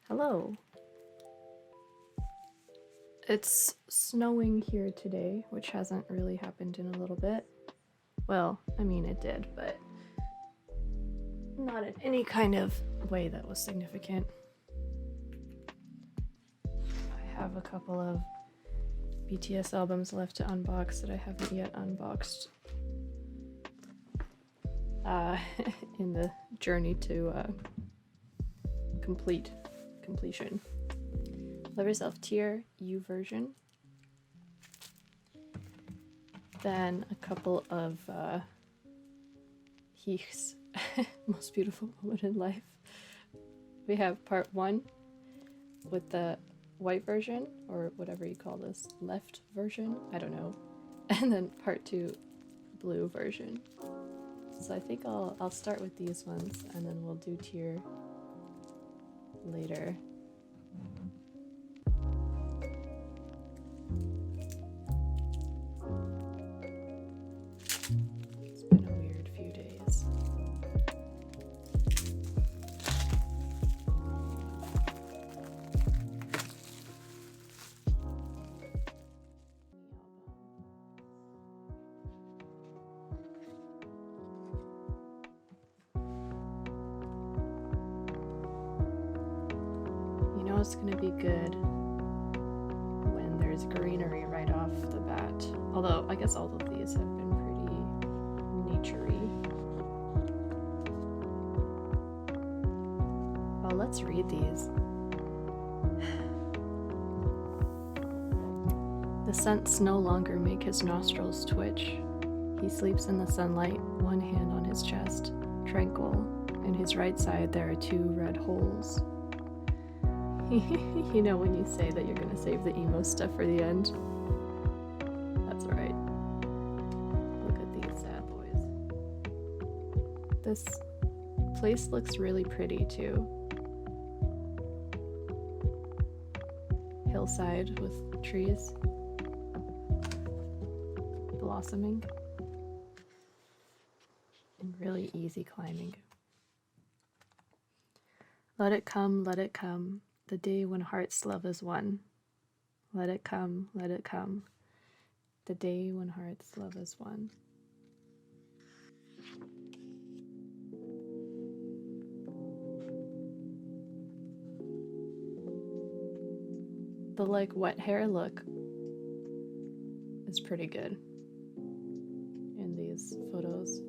Hello. It's snowing here today, which hasn't really happened in a little bit. Well, I mean it did, but not in any kind of way that was significant. I have a couple of BTS albums left to unbox that I haven't yet unboxed in the journey to completion. Love Yourself Tier U version. Then a couple of HYYH's Most Beautiful Moment in Life. We have part 1 with the white version, or whatever you call this, left version, I don't know. And then part 2 blue version. So I think I'll start with these ones and then we'll do tier later. It's been a weird few days. You know it's gonna be good when there's greenery right off the bat. Although I guess all of these have been pretty naturey. Oh, let's read these. The scents no longer make his nostrils twitch. He sleeps in the sunlight, one hand on his chest, tranquil. In his right side there are 2 red holes. You know when you say that you're gonna save the emo stuff for the end? That's right. Look at these sad boys. This place looks really pretty too. Hillside with trees blossoming and really easy climbing. Let it come, the day when hearts love is one. Let it come, the day when hearts love is one. The like wet hair look is pretty good in these photos.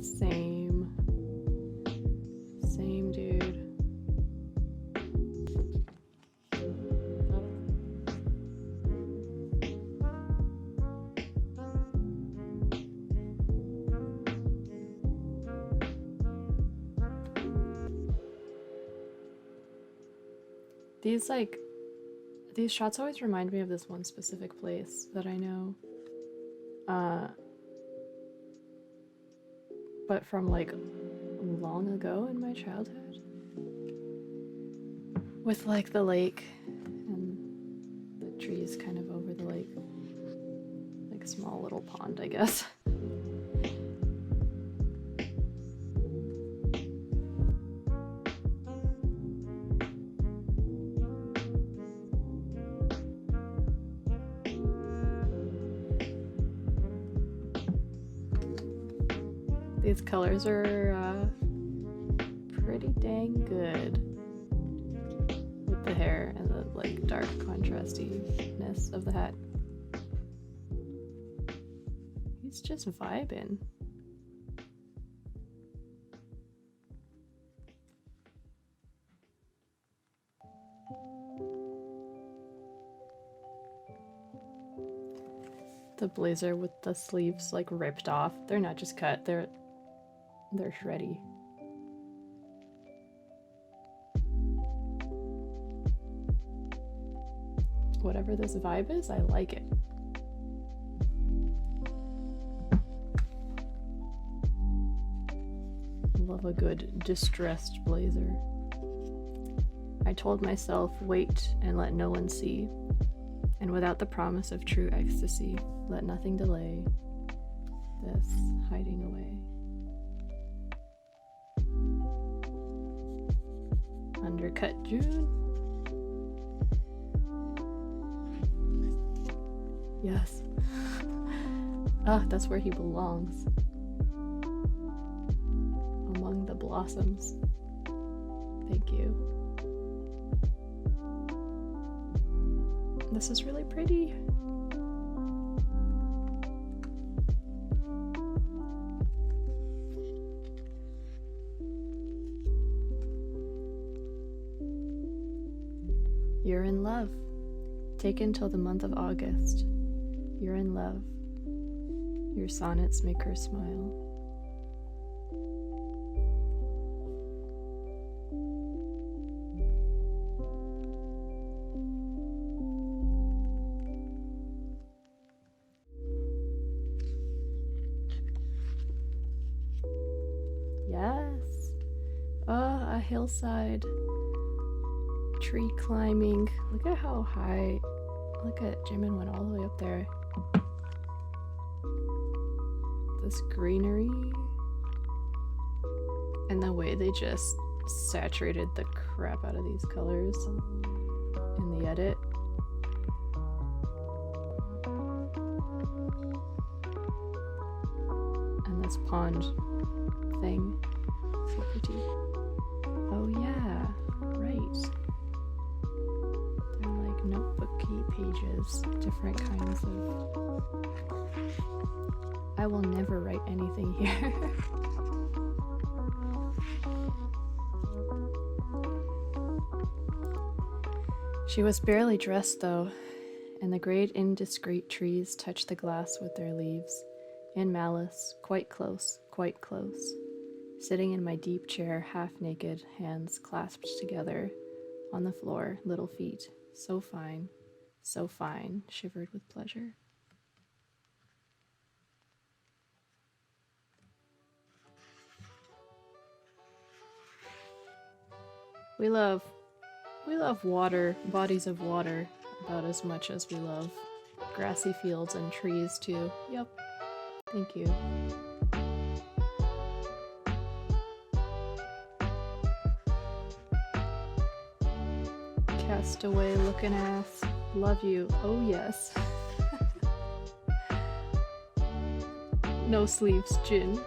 Same dude. These shots always remind me of this one specific place that I know. But from like long ago in my childhood. With like the lake and the trees kind of over the lake. Like a small little pond, I guess. These colors are pretty dang good with the hair and the like dark contrastiness of the hat. He's just vibing. The blazer with the sleeves like ripped off. They're not just cut, they're shreddy. Whatever this vibe is, I like it. Love a good distressed blazer. I told myself, wait and let no one see. And without the promise of true ecstasy, let nothing delay this hiding away. Undercut June. Yes. Ah, that's where he belongs. Among the blossoms. Thank you. This is really pretty. You're in love. Taken till the month of August. You're in love. Your sonnets make her smile. Yes. Oh, a hillside. Tree climbing. Look at how high. Look at Jimin went all the way up there. This greenery. And the way they just saturated the crap out of these colors in the edit. And this pond thing. So pretty. Oh yeah, right. They're like notebooky pages, different kinds of... I will never write anything here. She was barely dressed though, and the great indiscreet trees touched the glass with their leaves. In malice, quite close, sitting in my deep chair, half naked, hands clasped together, on the floor, little feet, so fine, shivered with pleasure. We love water, bodies of water, about as much as we love grassy fields and trees too. Yep. Thank you. Castaway looking ass. Love you. Oh yes. No sleeves, Jin.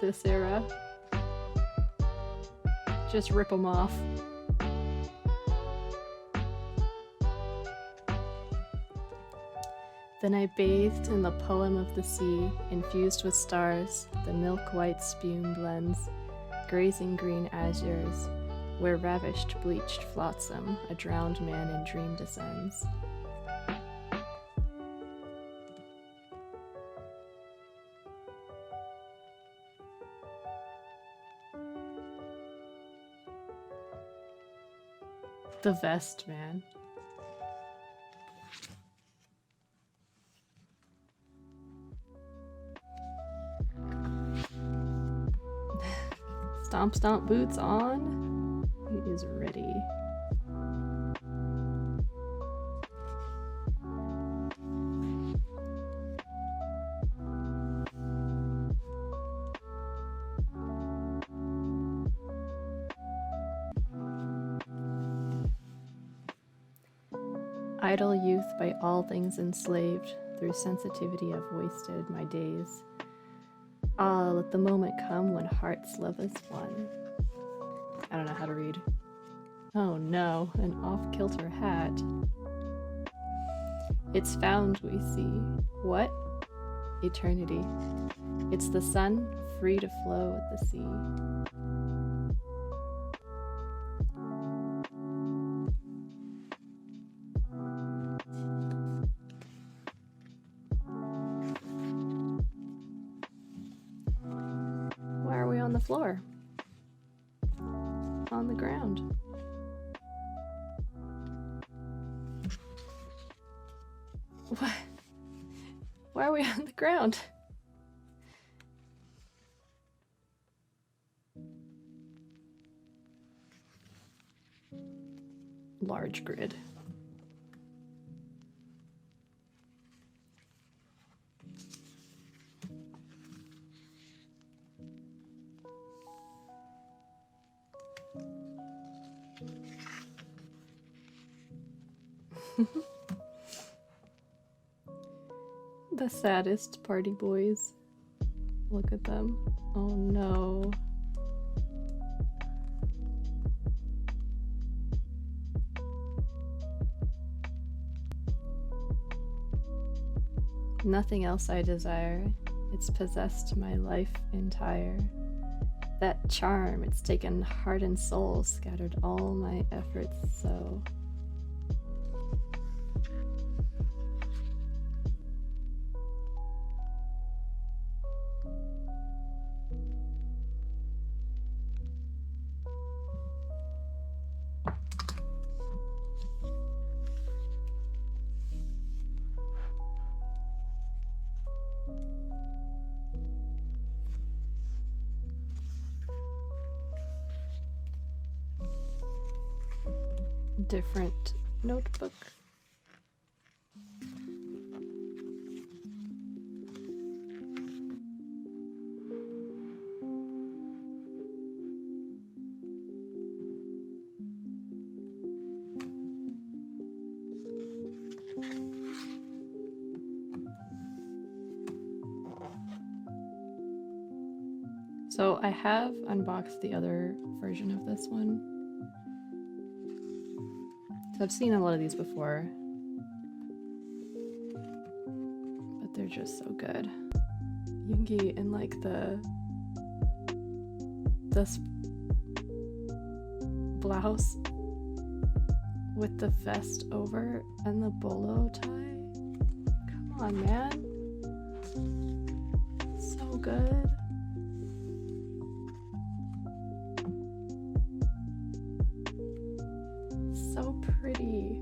This era. Just rip them off. Then I bathed in the poem of the sea, infused with stars, the milk-white spume blends, grazing green azures, where ravished bleached flotsam, a drowned man in dream descends. The vest, man. Stomp stomp boots on. He is ready. Idle youth by all things enslaved, through sensitivity I've wasted my days. Ah, let the moment come when hearts love as one. I don't know how to read. Oh no, an off-kilter hat. It's found, we see. What? Eternity. It's the sun, free to flow with the sea. Why are we on the floor? On the ground. What? Why are we on the ground? Large grid. The saddest party boys. Look at them. Oh no. Nothing else I desire. It's possessed my life entire. That charm, it's taken heart and soul, scattered all my efforts so. Different notebook. So I have unboxed the other version of this one. So I've seen a lot of these before, but they're just so good. Yoongi in like this blouse with the vest over and the bolo tie. Come on, man. So good. So pretty.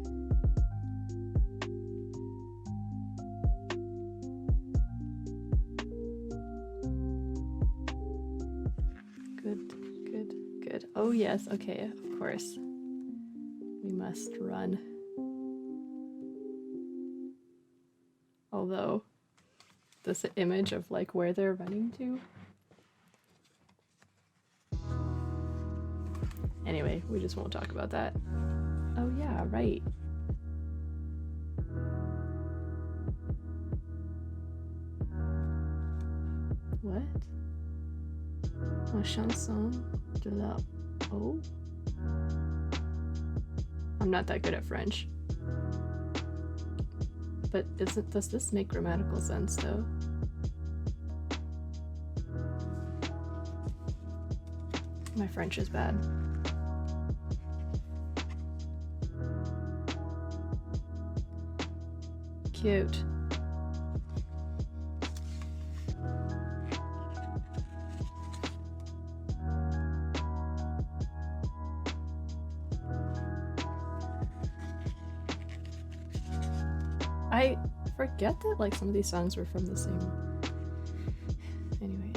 Good. Oh yes, okay, of course. We must run. Although, this image of like where they're running to. Anyway, we just won't talk about that. Oh yeah, right. What? La chanson de la eau? I'm not that good at French. But does this make grammatical sense though? My French is bad. Cute. I forget that like some of these songs were from the same. Anyway.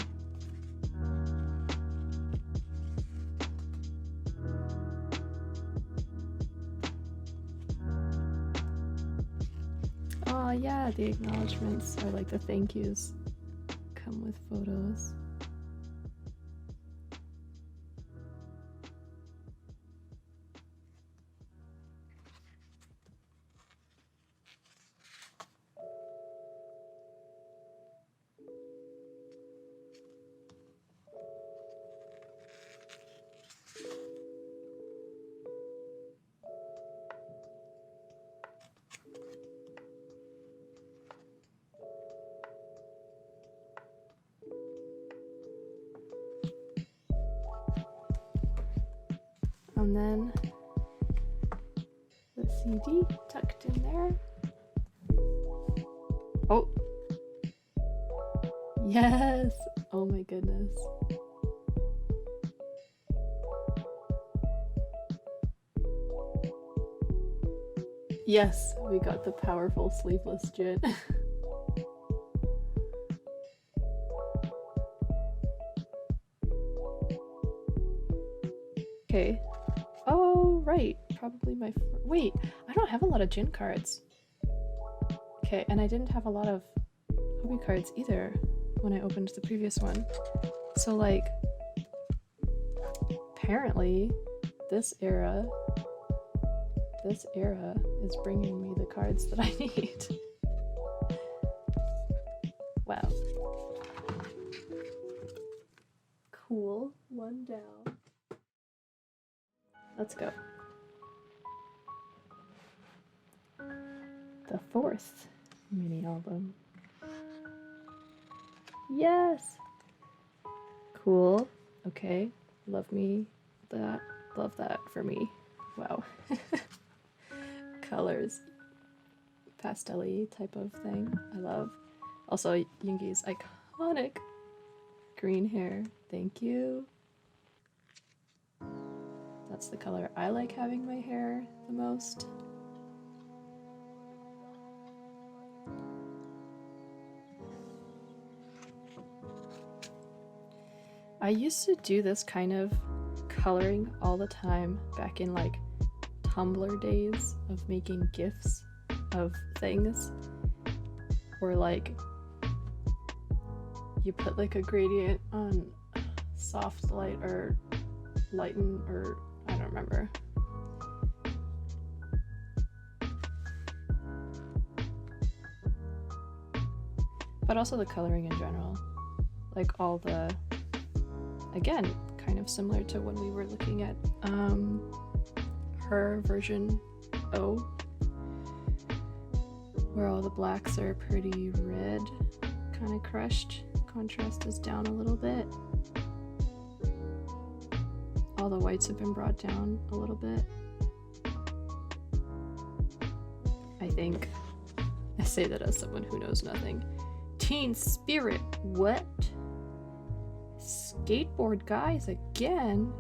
Oh yeah, the acknowledgements or like the thank yous come with photos. And then the CD tucked in there. Oh! Yes! Oh my goodness. Yes, we got the powerful sleeveless jit. Okay. Oh, right. Probably my... Wait, I don't have a lot of Jin cards. Okay, and I didn't have a lot of Hobby cards either when I opened the previous one. So, like, apparently, this era this era is bringing me the cards that I need. Wow. Cool. One down. Let's go. The 4th mini album. Yes! Cool. Okay. Love me. That. Love that for me. Wow. Colors. Pastel-y type of thing. I love. Also, Yoongi's iconic green hair. Thank you. That's the color I like having my hair the most. I used to do this kind of coloring all the time back in like Tumblr days of making GIFs of things where like you put like a gradient on soft light or lighten or I don't remember. But also the coloring in general. Like all the, again, kind of similar to when we were looking at her version O, where all the blacks are pretty red, kind of crushed. Contrast is down a little bit. All the whites have been brought down a little bit. I think. I say that as someone who knows nothing. Teen Spirit, what? Skateboard guys again?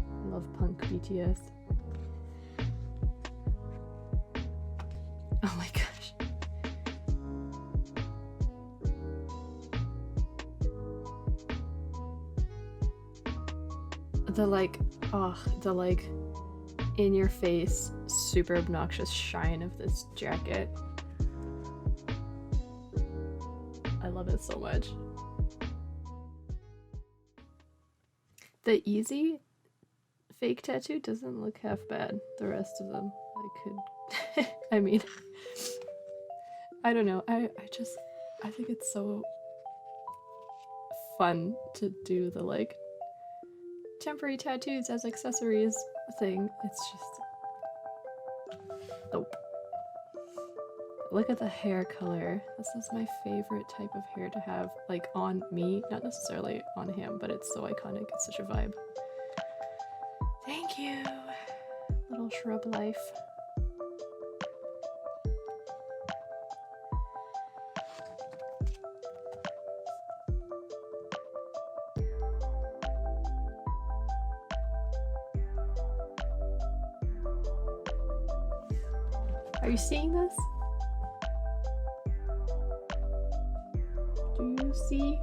I love punk BTS. Oh my gosh. The like, the like in your face, super obnoxious shine of this jacket. I love it so much. The easy fake tattoo doesn't look half bad. The rest of them, I could, I mean, I don't know. I think it's so fun to do the like temporary tattoos as accessories thing. It's just, nope. Look at the hair color. This is my favorite type of hair to have, like, on me. Not necessarily on him, but it's so iconic. It's such a vibe. Thank you, little shrub life. Are you seeing this? Do you see?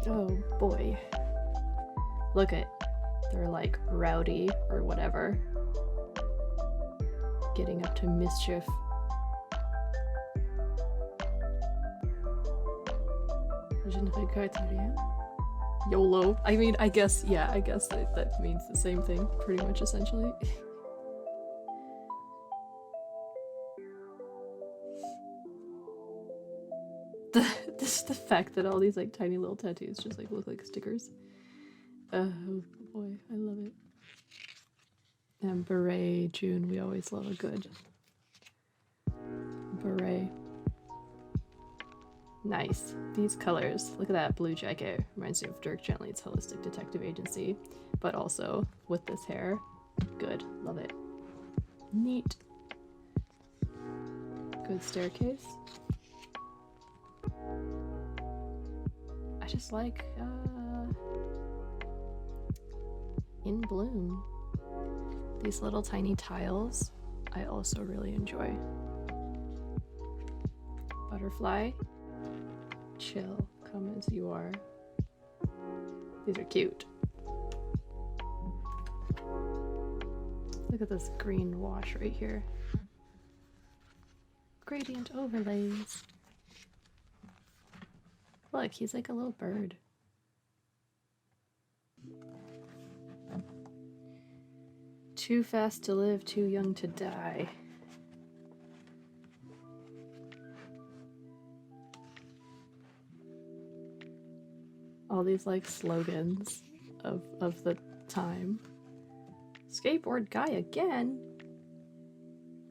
Oh boy. Look at, they're like rowdy or whatever. Getting up to mischief. Je ne regrette rien. YOLO. I mean, I guess, yeah, I guess that means the same thing, pretty much, essentially. the fact that all these like tiny little tattoos just like look like stickers. Oh boy, I love it. And beret, June, we always love a good beret. Nice. These colors, look at that blue jacket. Reminds me of Dirk Gently's Holistic Detective Agency, but also with this hair. Good. Love it. Neat. Good staircase. I just like In Bloom. These little tiny tiles I also really enjoy. Butterfly. Chill, come as you are. These are cute. Look at this green wash right here. Gradient overlays. Look, he's like a little bird. Too fast to live, too young to die. All these like slogans of the time. Skateboard guy again?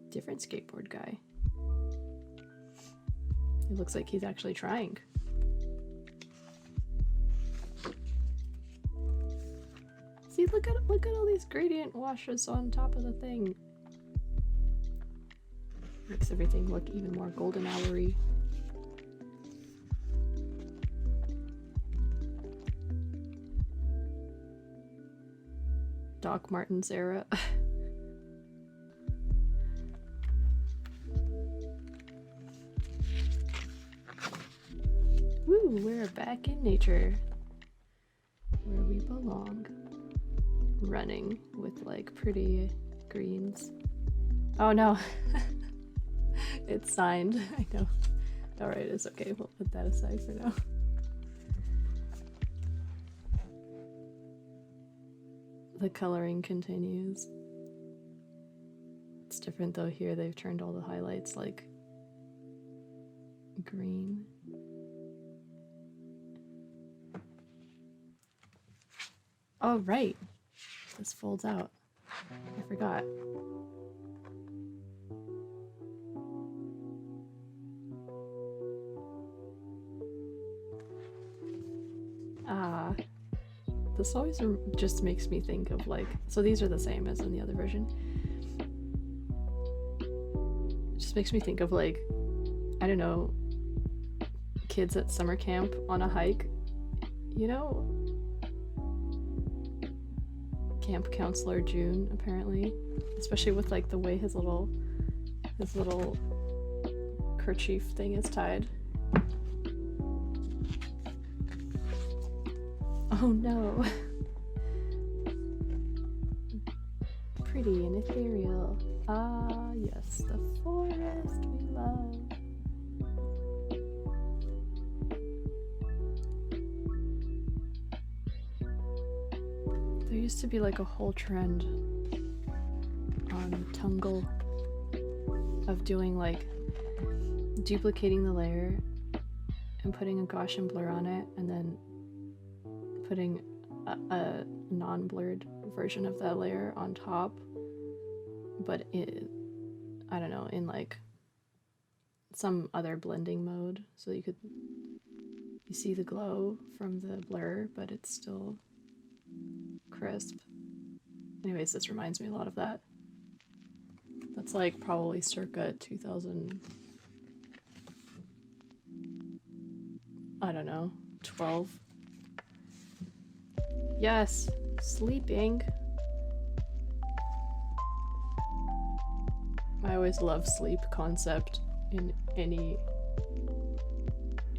Different skateboard guy. It looks like he's actually trying. See, look at all these gradient washes on top of the thing. Makes everything look even more golden houry. Doc Martens era. Woo, we're back in nature. Where we belong. Running with like pretty greens. Oh no. It's signed. I know. Alright, it's okay. We'll put that aside for now. The coloring continues. It's different though. Here they've turned all the highlights like green. Oh right, this folds out. I forgot. Ah. This always just makes me think of like, so these are the same as in the other version. It just makes me think of like, I don't know, kids at summer camp on a hike, you know? Camp counselor June, apparently. Especially with like the way his little kerchief thing is tied. Oh no. Pretty and ethereal. Ah, yes, the forest we love. There used to be like a whole trend on Tungle of doing like duplicating the layer and putting a Gaussian blur on it and then putting a non-blurred version of that layer on top, but I don't know, in like some other blending mode, so you see the glow from the blur, but it's still crisp. Anyways, this reminds me a lot of that. That's like probably circa 2000, I don't know, 12. Yes, sleeping. I always love sleep concept in any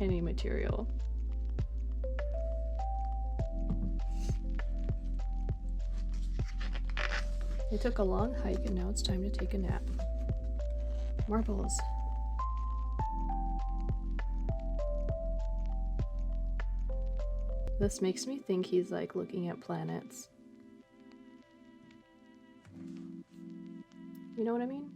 material. I took a long hike and now it's time to take a nap. Marbles. This makes me think he's like looking at planets. You know what I mean?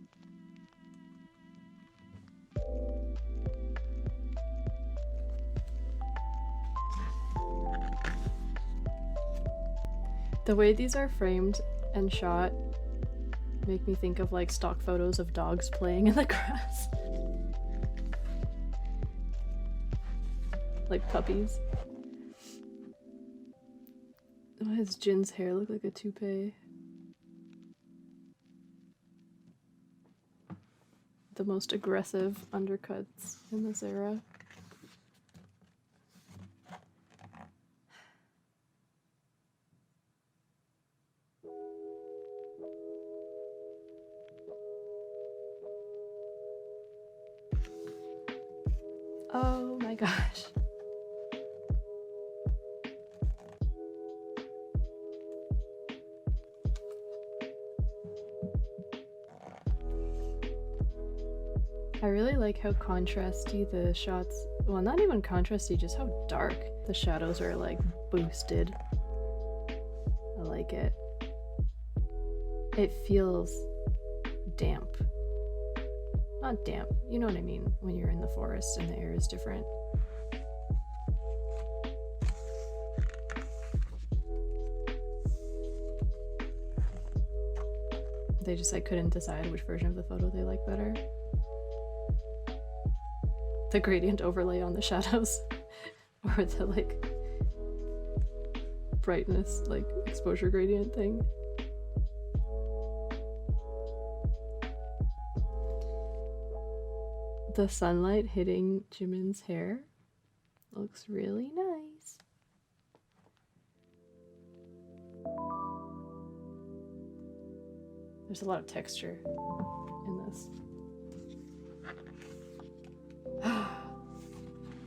The way these are framed and shot make me think of like stock photos of dogs playing in the grass. Like puppies. Why does Jin's hair look like a toupee? The most aggressive undercuts in this era. Oh my gosh. I really like how contrasty the shots well, not even contrasty, just how dark. The shadows are like boosted. I like it. It feels damp. Not damp, you know what I mean, when you're in the forest and the air is different. They just like couldn't decide which version of the photo they like better. The gradient overlay on the shadows or the like brightness, like exposure gradient thing. The sunlight hitting Jimin's hair looks really nice. There's a lot of texture in this.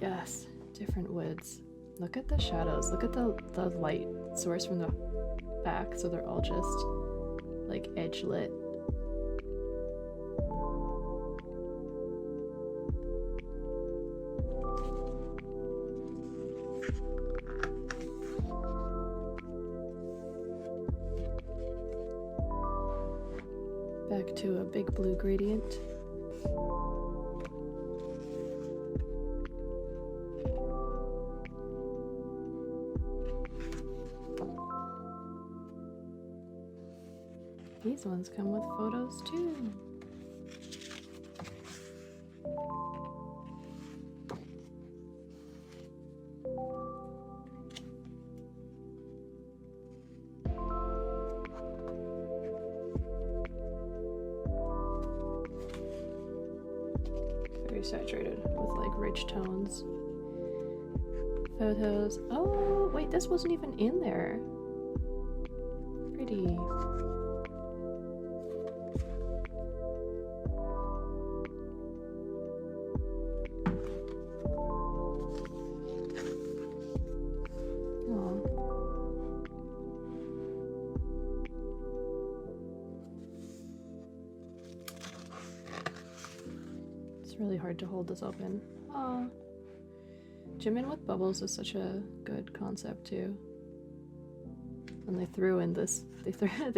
Yes, different woods. Look at the shadows. Look at the light source from the back, so they're all just like edge lit. Back to a big blue gradient. These ones come with photos too. Very saturated with like rich tones. Photos. Oh, wait, this wasn't even in there. Pretty. Really hard to hold this open. Aw. Jimin with bubbles is such a good concept too. And they threw in this they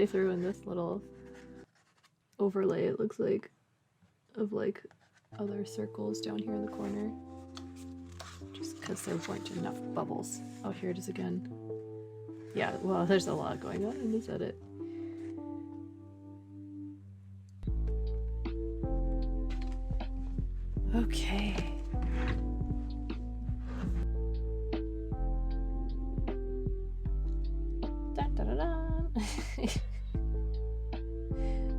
threw in this little overlay, it looks like, of like other circles down here in the corner. Just because there weren't enough bubbles. Oh, here it is again. Yeah, well, there's a lot going on in this edit. Okay. Dun, dun, dun, dun.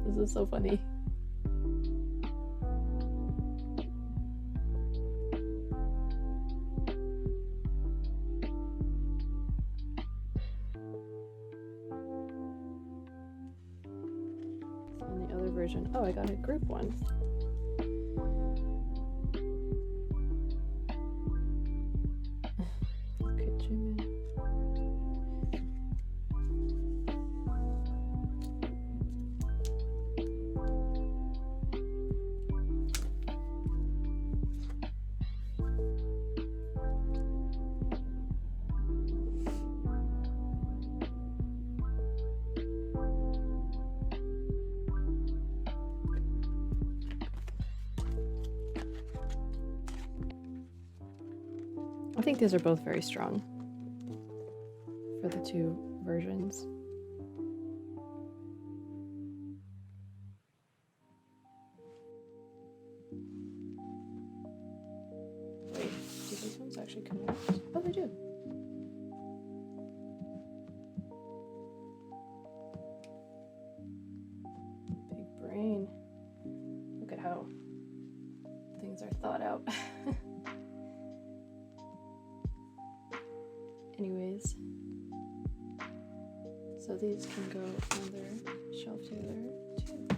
This is so funny. On the other version, oh, I got a group one. I think these are both very strong for the two versions. Wait, do these ones actually come out? Oh, they do. Big brain. Look at how things are thought out. Anyways, so these can go on their shelf together too.